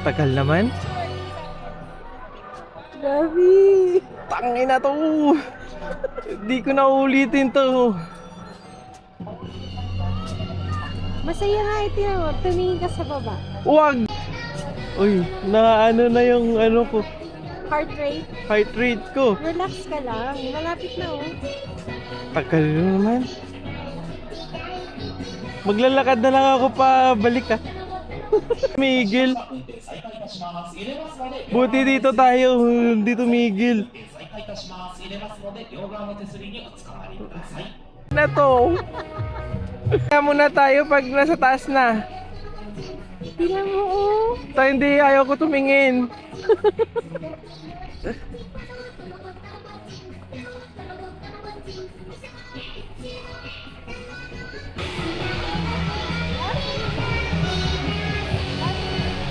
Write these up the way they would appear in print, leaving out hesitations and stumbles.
Tagal naman. Gabi! Tangin na to. Hindi ko na ulitin to. Masaya nga ito yun. Tumingin ka sa baba. Wag! Uy, na ano na yung ano ko, Heart rate. heart rate ko. Relax ka lang. Malapit na oh. Tagal naman. Maglalakad na lang ako pa balik ah. Tumigil. Buti dito tayo, hindi tumigil. Na to. Kaya muna tayo pag nasa taas na. Tingnan mo oh. Tayo hindi, ayaw ko tumingin.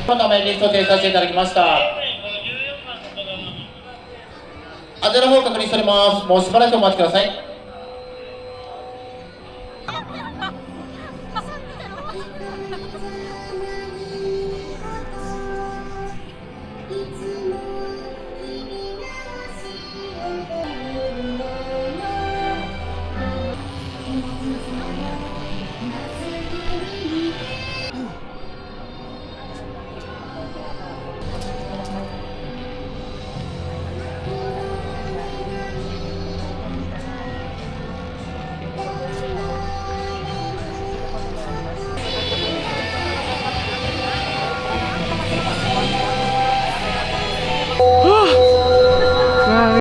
の名前リストを提出させていただきました。あちらの方確認されます。もうしばらくお待ちください。